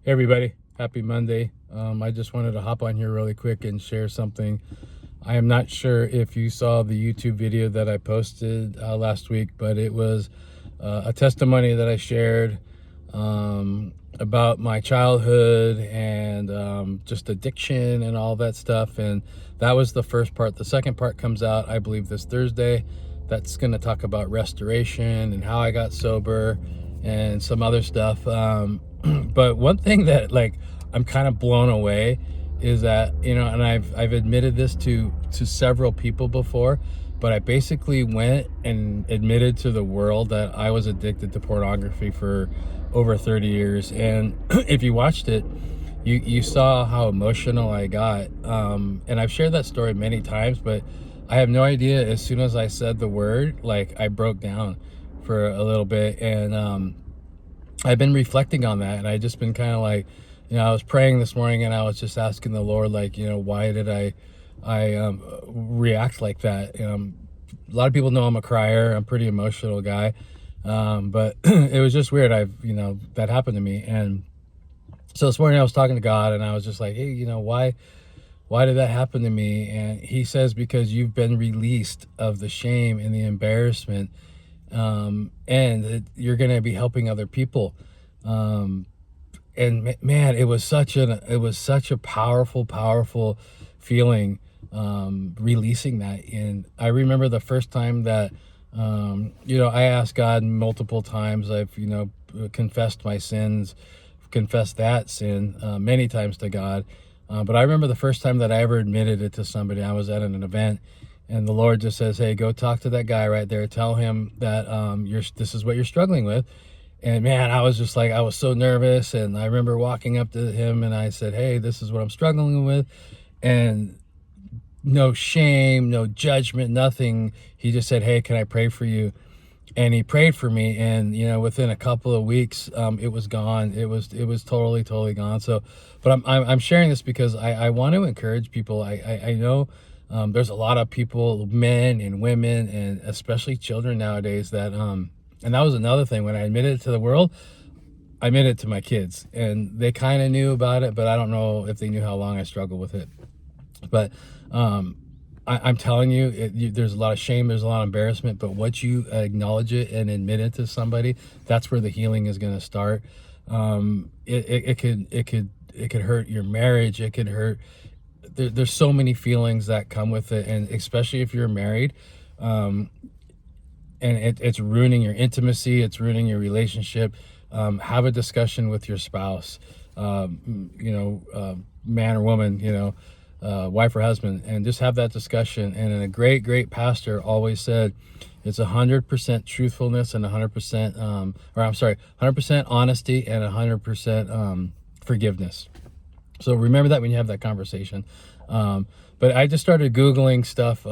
Hey everybody, happy Monday. I just wanted to hop on here really quick and share something. I am not sure if you saw the YouTube video that I posted last week, but it was a testimony that I shared about my childhood and just addiction and all that stuff. And that was the first part. The second part comes out, I believe, this Thursday. That's going to talk about restoration and how I got sober and some other stuff. But one thing that I'm kind of blown away is that, and I've admitted this to several people before, but I basically went and admitted to the world that I was addicted to pornography for over 30 years. And if you watched it, you saw how emotional I got. And I've shared that story many times, but I have no idea, as soon as I said the word, I broke down for a little bit. And I've been reflecting on that, and I just been kind of I was praying this morning, and I was just asking the Lord, why did I react like that? A lot of people know I'm a crier. I'm a pretty emotional guy, but it was just weird. That happened to me, and so this morning I was talking to God, and I was just like, hey, why did that happen to me? And He says, because you've been released of the shame and the embarrassment. You're going to be helping other people. And man, it was such a powerful feeling, releasing that. And I remember the first time that, I asked God multiple times. I've, confessed my sins, confessed that sin, many times to God. But I remember the first time that I ever admitted it to somebody. I was at an event, and the Lord just says, hey, go talk to that guy right there. Tell him that this is what you're struggling with. And man, I was just I was so nervous. And I remember walking up to him and I said, hey, this is what I'm struggling with. And no shame, no judgment, nothing. He just said, hey, can I pray for you? And he prayed for me. And, within a couple of weeks, it was gone. It was totally gone. So, but I'm sharing this because I want to encourage people. I know there's a lot of people, men and women, and especially children nowadays that, and that was another thing. When I admitted it to the world, I admitted it to my kids, and they kind of knew about it, but I don't know if they knew how long I struggled with it. But I'm telling you, there's a lot of shame, there's a lot of embarrassment, but once you acknowledge it and admit it to somebody, that's where the healing is going to start. It could hurt your marriage. It could hurt. There's so many feelings that come with it, and especially if you're married, and it's ruining your intimacy, it's ruining your relationship. Have a discussion with your spouse, man or woman, wife or husband, and just have that discussion. And a great pastor always said, it's 100% truthfulness and 100%, 100% honesty and 100% forgiveness. So remember that when you have that conversation. But I just started Googling stuff.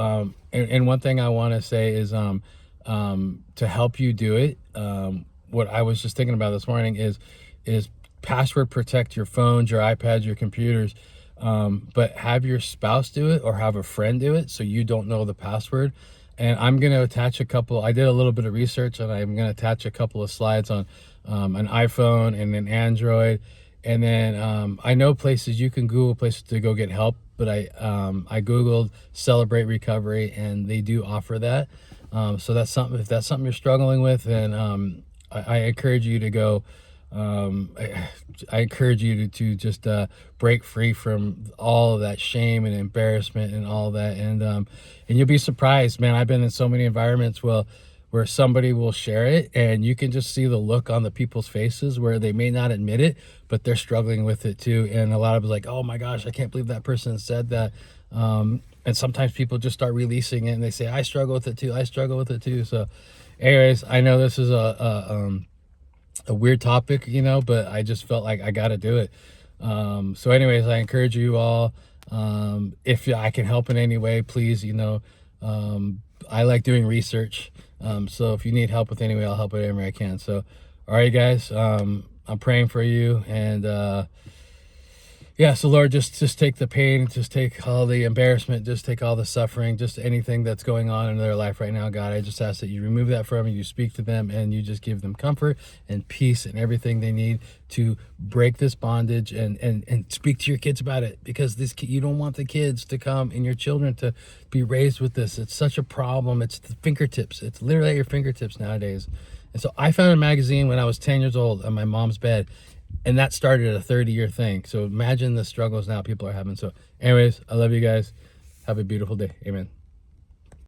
And one thing I want to say is to help you do it. What I was just thinking about this morning is password protect your phones, your iPads, your computers. But have your spouse do it or have a friend do it so you don't know the password. And I'm going to attach I did a little bit of research, and I'm going to attach a couple of slides on an iPhone and an Android. And then I know places, you can Google places to go get help, but I Googled Celebrate Recovery, and they do offer that. So that's something, if that's something you're struggling with, then I encourage you to go. I encourage you to just break free from all of that shame and embarrassment and all that. And you'll be surprised, man. I've been in so many environments where somebody will share it, and you can just see the look on the people's faces where they may not admit it, but they're struggling with it too. And a lot of it's like, oh my gosh, I can't believe that person said that. And sometimes people just start releasing it, and they say, I struggle with it too. I struggle with it too. So anyways, I know this is a weird topic, but I just felt like I got to do it. So anyways, I encourage you all, if I can help in any way, please, I like doing research. So if you need help with any way, I'll help whatever I can. So, all right, guys, I'm praying for you, and Yeah, so Lord, just take the pain, just take all the embarrassment, just take all the suffering, just anything that's going on in their life right now, God. I just ask that you remove that from them, you speak to them, and you just give them comfort and peace and everything they need to break this bondage, and speak to your kids about it, because you don't want the kids to come and your children to be raised with this. It's such a problem. It's the fingertips. It's literally at your fingertips nowadays. And so I found a magazine when I was 10 years old on my mom's bed, and that started a 30-year thing. So imagine the struggles now people are having. So anyways, I love you guys. Have a beautiful day. Amen.